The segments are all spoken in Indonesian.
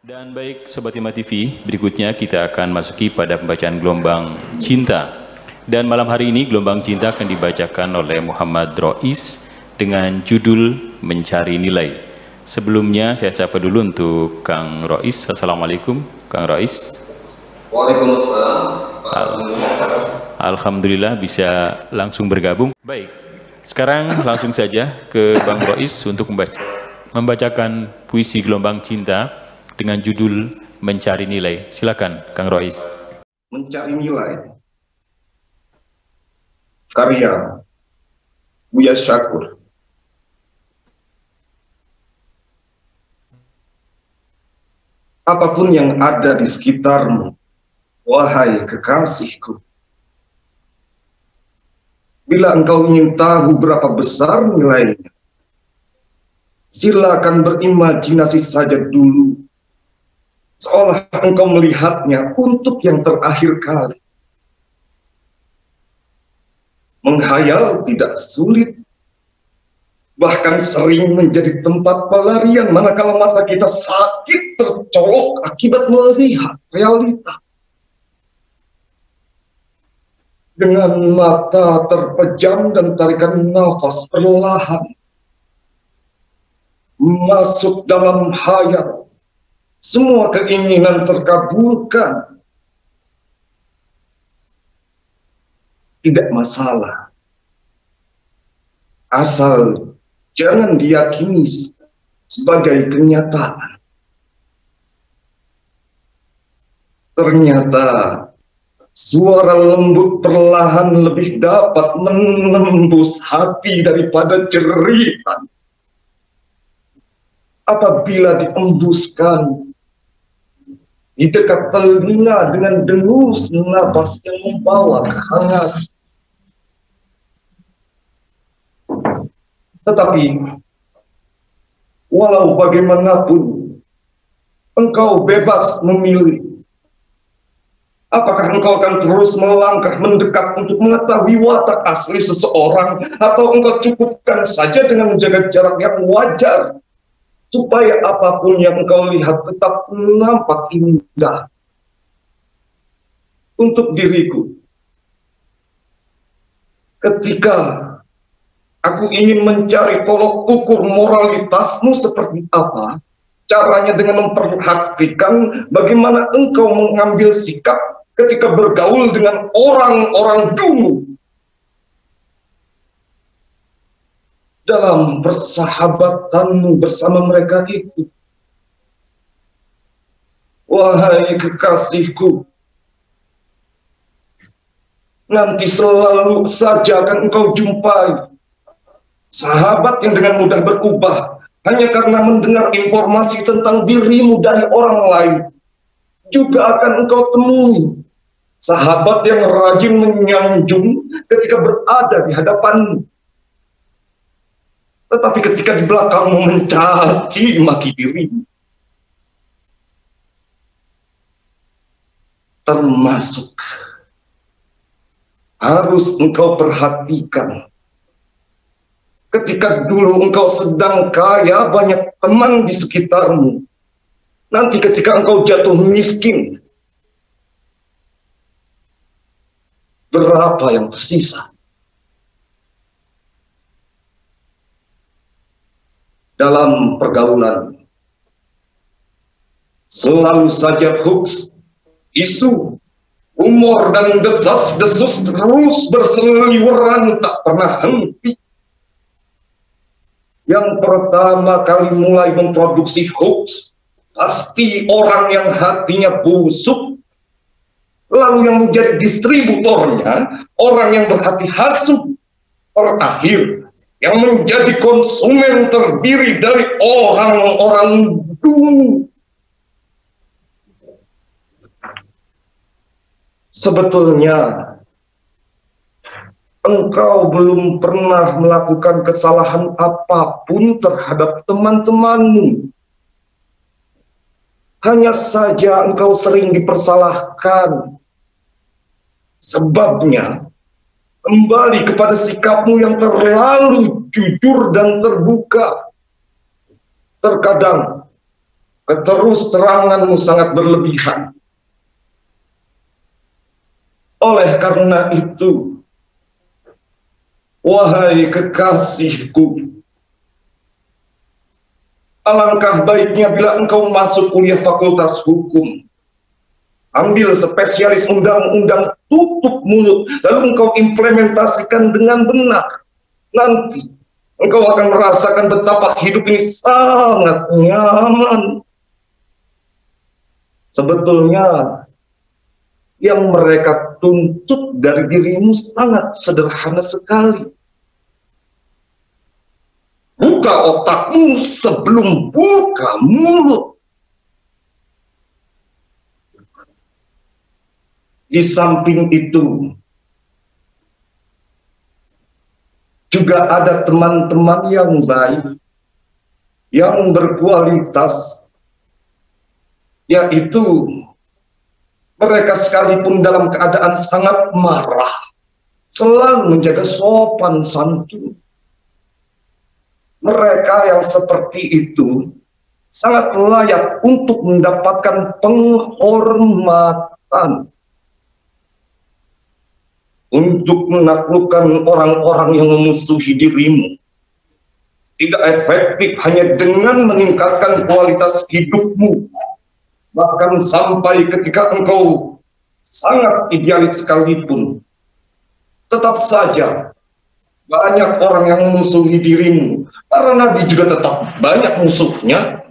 Dan baik Sobat Hima TV, berikutnya kita akan masuki pada pembacaan gelombang cinta. Dan malam hari ini gelombang cinta akan dibacakan oleh Muhammad Rois dengan judul Mencari Nilai. Sebelumnya saya sapa dulu untuk Kang Rois. Assalamualaikum Kang Rois. Waalaikumsalam. Alhamdulillah bisa langsung bergabung. Baik, sekarang langsung saja ke Bang Rois untuk membacakan puisi gelombang cinta dengan judul Mencari Nilai. Silakan Kang Rois. Mencari nilai. Karya Buya Syakur. Apapun yang ada di sekitarmu, wahai kekasihku, bila engkau ingin tahu berapa besar nilainya, silakan berimajinasi saja dulu, seolah engkau melihatnya untuk yang terakhir kali. Menghayal tidak sulit, bahkan sering menjadi tempat pelarian manakala mata kita sakit tercolok akibat melihat realita. Dengan mata terpejam dan tarikan nafas perlahan masuk dalam hayal, semua keinginan terkabulkan. Tidak masalah, asal jangan diyakini sebagai kenyataan. Ternyata suara lembut perlahan lebih dapat menembus hati daripada jeritan. Apabila diembuskan di dekat telinga dengan dengus napas yang membawa kehangatan. Tetapi walau bagaimanapun engkau bebas memilih. Apakah engkau akan terus melangkah mendekat untuk mengetahui watak asli seseorang, atau engkau cukupkan saja dengan menjaga jarak yang wajar supaya apapun yang engkau lihat tetap nampak indah? Untuk diriku, ketika aku ingin mencari tolok ukur moralitasmu seperti apa, caranya dengan memperhatikan bagaimana engkau mengambil sikap ketika bergaul dengan orang-orang dulu. Dalam persahabatanmu bersama mereka itu, wahai kekasihku, nanti selalu saja akan engkau jumpai sahabat yang dengan mudah berubah hanya karena mendengar informasi tentang dirimu dari orang lain. Juga akan engkau temui sahabat yang rajin menyanjung ketika berada di hadapanmu, tetapi ketika di belakangmu mencaci maki dirimu. Termasuk harus engkau perhatikan ketika dulu engkau sedang kaya, banyak teman di sekitarmu. Nanti ketika engkau jatuh miskin, berapa yang tersisa? Dalam pergaulan, selalu saja hoax, isu, humor, dan desas-desus terus berseliweran tak pernah henti. Yang pertama kali mulai memproduksi hoax pasti orang yang hatinya busuk, lalu yang menjadi distributornya orang yang berhati hasut, terakhir yang menjadi konsumen terdiri dari orang-orang dulu. Sebetulnya engkau belum pernah melakukan kesalahan apapun terhadap teman-temanmu. Hanya saja engkau sering dipersalahkan. Sebabnya, kembali kepada sikapmu yang terlalu jujur dan terbuka. Terkadang keterus teranganmu sangat berlebihan. Oleh karena itu, wahai kekasihku, alangkah baiknya bila engkau masuk kuliah fakultas hukum, ambil spesialis undang-undang, tutup mulut, lalu engkau implementasikan dengan benar. Nanti engkau akan merasakan betapa hidup ini sangat nyaman. Sebetulnya yang mereka tuntut dari dirimu sangat sederhana sekali. Buka otakmu sebelum buka mulut. Di samping itu, juga ada teman-teman yang baik, yang berkualitas, yaitu mereka sekalipun dalam keadaan sangat marah, selalu menjaga sopan santun. Mereka yang seperti itu sangat layak untuk mendapatkan penghormatan, untuk menaklukkan orang-orang yang memusuhi dirimu. Tidak efektif hanya dengan meningkatkan kualitas hidupmu, bahkan sampai ketika engkau sangat idealis sekalipun, tetap saja banyak orang yang memusuhi dirimu. Para nabi juga tetap banyak musuhnya.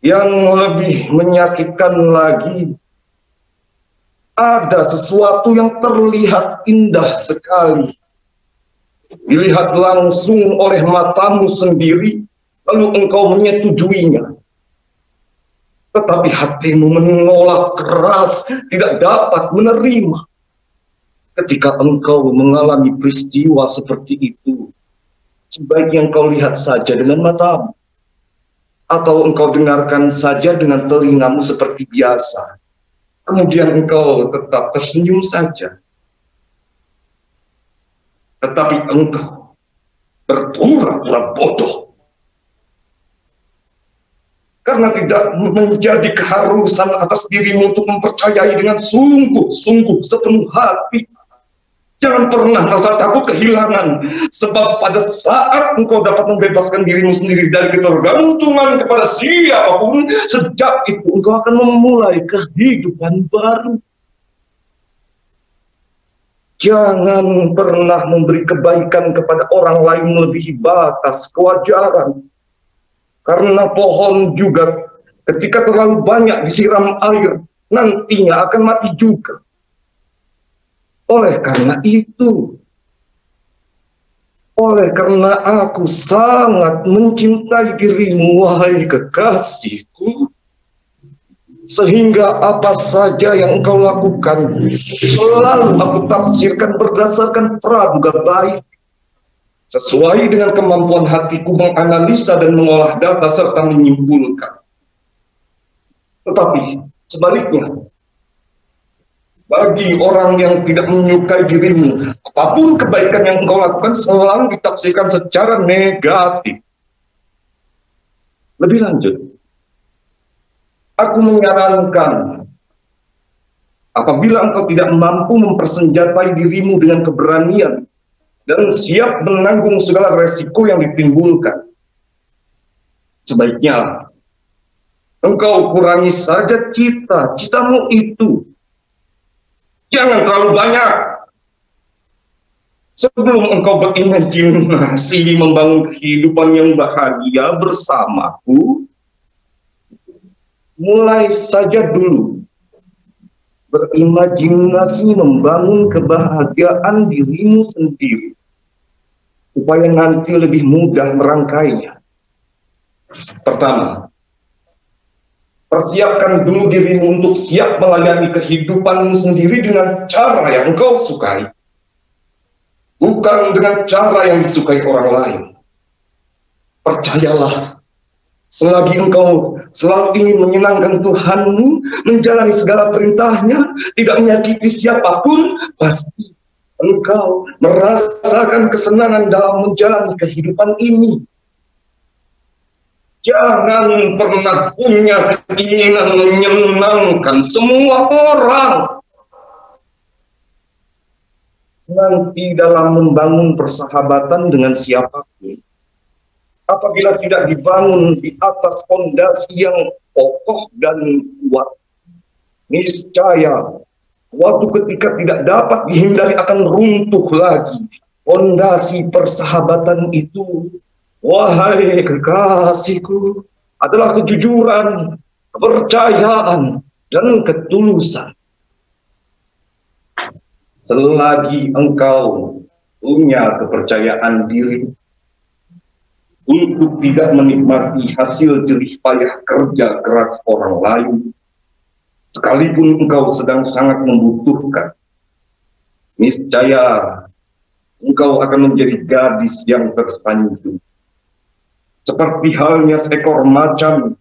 Yang lebih menyakitkan lagi, ada sesuatu yang terlihat indah sekali, dilihat langsung oleh matamu sendiri, lalu engkau menyetujuinya. Tetapi hatimu menolak keras, tidak dapat menerima. Ketika engkau mengalami peristiwa seperti itu, sebaiknya engkau lihat saja dengan matamu, atau engkau dengarkan saja dengan telingamu seperti biasa. Kemudian engkau tetap tersenyum saja. Tetapi engkau berpura-pura bodoh, karena tidak menjadi keharusan atas dirimu untuk mempercayai dengan sungguh-sungguh sepenuh hati. Jangan pernah merasa takut kehilangan, sebab pada saat engkau dapat membebaskan dirimu sendiri dari ketergantungan kepada siapapun, sejak itu engkau akan memulai kehidupan baru. Jangan pernah memberi kebaikan kepada orang lain melebihi batas kewajaran. Karena pohon juga ketika terlalu banyak disiram air, nantinya akan mati juga. Oleh karena itu, oleh karena aku sangat mencintai dirimu, wahai kekasihku, sehingga apa saja yang engkau lakukan selalu aku tafsirkan berdasarkan praduga baik, sesuai dengan kemampuan hatiku menganalisa dan mengolah data serta menyimpulkan. Tetapi sebaliknya, bagi orang yang tidak menyukai dirimu, apapun kebaikan yang engkau lakukan selalu ditafsirkan secara negatif. Lebih lanjut, aku menyarankan, apabila engkau tidak mampu mempersenjatai dirimu dengan keberanian dan siap menanggung segala resiko yang ditimbulkan, sebaiknya engkau kurangi saja cita-citamu itu. Jangan terlalu banyak. Sebelum engkau berimajinasi membangun kehidupan yang bahagia bersamaku, mulai saja dulu berimajinasi membangun kebahagiaan dirimu sendiri, supaya nanti lebih mudah merangkainya. Pertama, persiapkan dulu dirimu untuk siap melayani kehidupanmu sendiri dengan cara yang engkau sukai, bukan dengan cara yang disukai orang lain. Percayalah, selagi engkau selalu ingin menyenangkan Tuhanmu, menjalani segala perintahnya, tidak menyakiti siapapun, pasti engkau merasakan kesenangan dalam menjalani kehidupan ini. Jangan pernah punya keinginan menyenangkan semua orang. Nanti dalam membangun persahabatan dengan siapapun, apabila tidak dibangun di atas fondasi yang kokoh dan kuat, niscaya waktu ketika tidak dapat dihindari akan runtuh lagi fondasi persahabatan itu. Wahai kekasihku, adalah kejujuran, kepercayaan, dan ketulusan. Selagi engkau punya kepercayaan diri untuk tidak menikmati hasil jerih payah kerja keras orang lain, sekalipun engkau sedang sangat membutuhkan, niscaya engkau akan menjadi gadis yang tersanjung. Seperti halnya seekor macan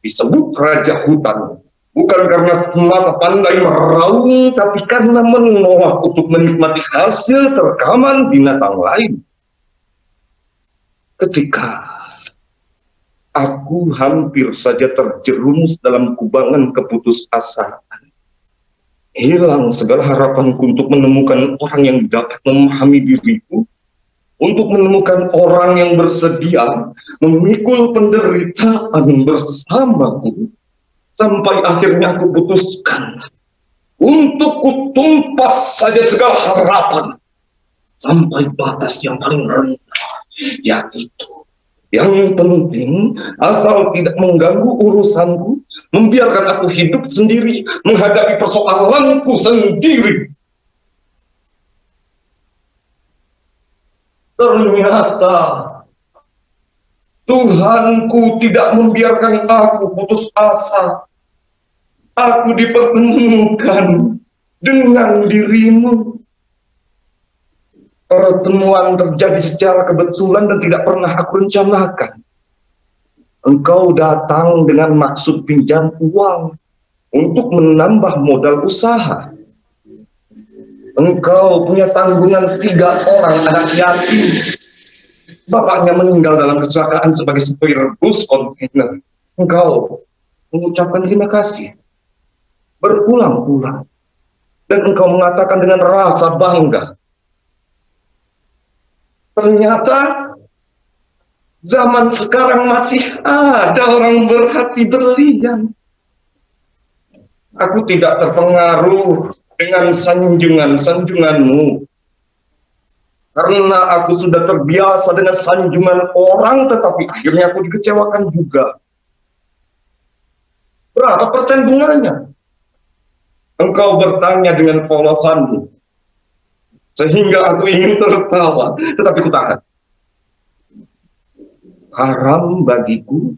disebut raja hutan, bukan karena semata pandai meraung, tapi karena menolak untuk menikmati hasil terkaman binatang lain. Ketika aku hampir saja terjerumus dalam kubangan keputusasaan, hilang segala harapanku untuk menemukan orang yang dapat memahami diriku, untuk menemukan orang yang bersedia memikul penderitaan bersamaku, sampai akhirnya aku putuskan untuk kutumpas saja segala harapan sampai batas yang paling rendah, yaitu yang penting asal tidak mengganggu urusanku, membiarkan aku hidup sendiri, menghadapi persoalanku sendiri. Ternyata Tuhanku tidak membiarkan aku putus asa. Aku dipertemukan dengan dirimu. Pertemuan terjadi secara kebetulan dan tidak pernah aku rencanakan. Engkau datang dengan maksud pinjam uang untuk menambah modal usaha. Engkau punya tanggungan 3 orang anak yatim. Bapaknya meninggal dalam kecelakaan sebagai supir bus kontainer. Engkau mengucapkan terima kasih berulang-ulang. Dan engkau mengatakan dengan rasa bangga, ternyata zaman sekarang masih ada orang berhati berlian. Aku tidak terpengaruh dengan sanjungan-sanjunganmu, karena aku sudah terbiasa dengan sanjungan orang, tetapi akhirnya aku dikecewakan juga. Berapa persen bunganya? Engkau bertanya dengan polosanmu, sehingga aku ingin tertawa, tetapi kutahan. Haram bagiku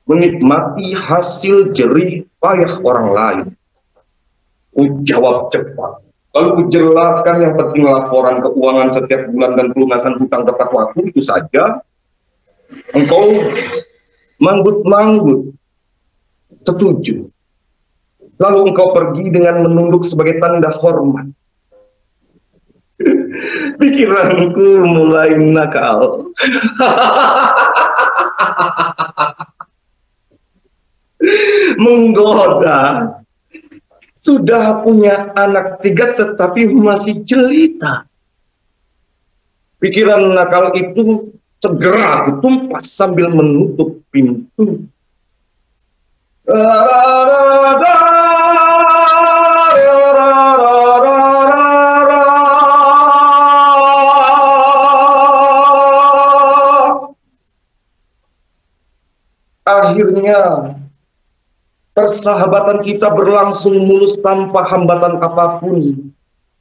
menikmati hasil jerih payah orang lain. Jawab cepat. Kalau ku jelaskan yang penting laporan keuangan setiap bulan dan pelunasan hutang tepat waktu, itu saja engkau manggut-manggut setuju. Lalu engkau pergi dengan menunduk sebagai tanda hormat. Pikiranku mulai nakal. Menggoda. Sudah punya anak 3 tetapi masih jelita. Pikiran nakal itu segera ditumpas sambil menutup pintu. Akhirnya persahabatan kita berlangsung mulus tanpa hambatan apapun.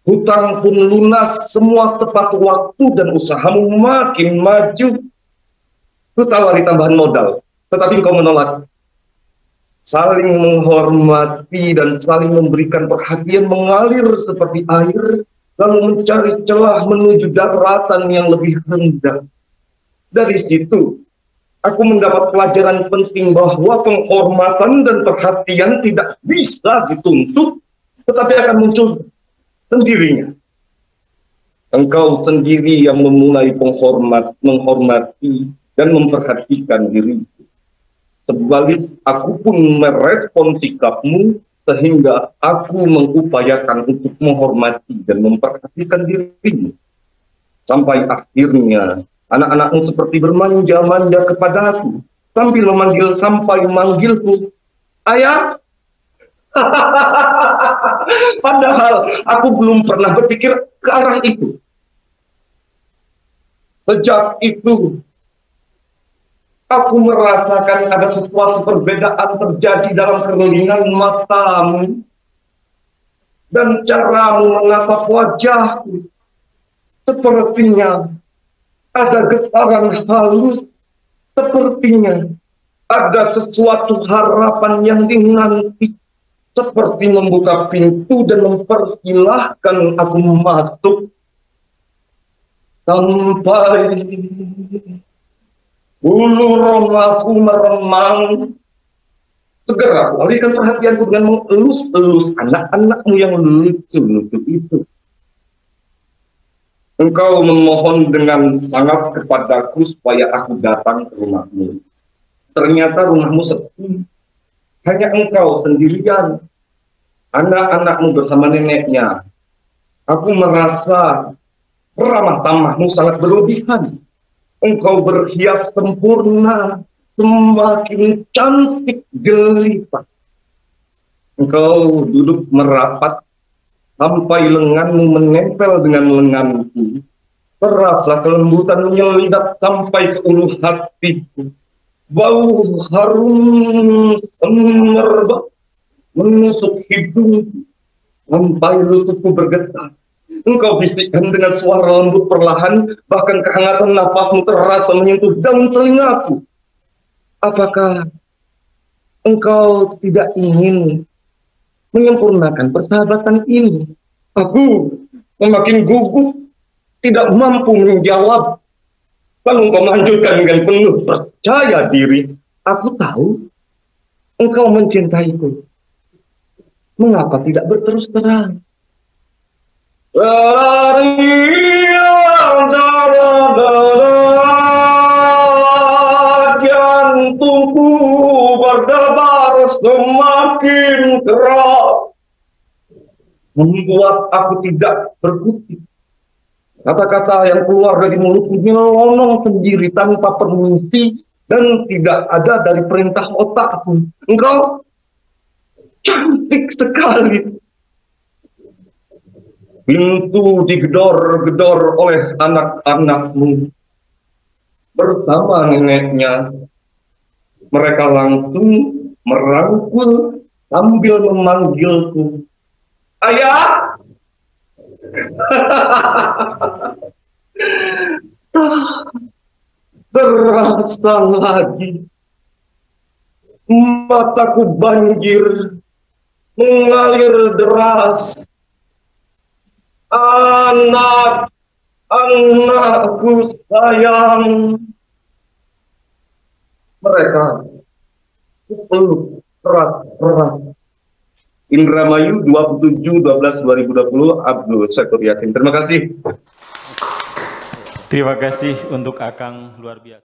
Hutang pun lunas, semua tepat waktu dan usahamu makin maju. Ku tawari tambahan modal, tetapi kau menolak. Saling menghormati dan saling memberikan perhatian mengalir seperti air, lalu mencari celah menuju daratan yang lebih rendah. Dari situ, aku mendapat pelajaran penting bahwa penghormatan dan perhatian tidak bisa dituntut, tetapi akan muncul sendirinya. Engkau sendiri yang memulai menghormati dan memperhatikan diriku. Sebalik, aku pun merespon sikapmu sehingga aku mengupayakan untuk menghormati dan memperhatikan dirimu. Sampai akhirnya anak-anakmu seperti bermanja-manja kepadaku sambil memanggilku, ayah. Padahal aku belum pernah berpikir ke arah itu. Sejak itu, aku merasakan ada sesuatu perbedaan terjadi dalam kerlingan matamu dan caramu menatap wajahku. Sepertinya ada getaran halus, sepertinya ada sesuatu harapan yang dinanti, seperti membuka pintu dan mempersilahkan aku masuk. Sampai bulu romaku meremang, segera aku alihkan perhatianku dengan mengelus-elus anak-anakmu yang lucu-lucu itu. Engkau memohon dengan sangat kepadaku supaya aku datang ke rumahmu. Ternyata rumahmu sepi. Hanya engkau sendirian. Anak-anakmu bersama neneknya. Aku merasa ramah tamahmu sangat berlebihan. Engkau berhias sempurna, semakin cantik jelita. Engkau duduk merapat sampai lenganmu menempel dengan lenganku. Terasa kelembutan menyelidak sampai ke ulu hatiku. Bau harum semerbak menusuk hidungku sampai lututku bergetar. Engkau bisikkan dengan suara lembut perlahan, bahkan kehangatan nafasmu terasa menyentuh daun telingaku. Apakah engkau tidak ingin menyempurnakan persahabatan ini? Aku semakin gugup, tidak mampu menjawab. Lalu engkau melanjutkan dengan penuh percaya diri. Aku tahu engkau mencintaiku. Mengapa tidak berterus terang? Jantungku berdebar semakin keras, membuat aku tidak berkutik. Kata-kata yang keluar dari mulutku nyelonong sendiri tanpa permisi dan tidak ada dari perintah otakku. Engkau cantik sekali. Pintu digedor-gedor oleh anak-anakmu bersama neneknya. Mereka langsung merangkul sambil memanggilku, ayah. Terasa lagi mataku banjir mengalir deras. Anak-anakku sayang, mereka peluk erat-erat. Indramayu 27/12/2020, Abdul Syakur Yasin. Terima kasih. Terima kasih untuk Akang, luar biasa.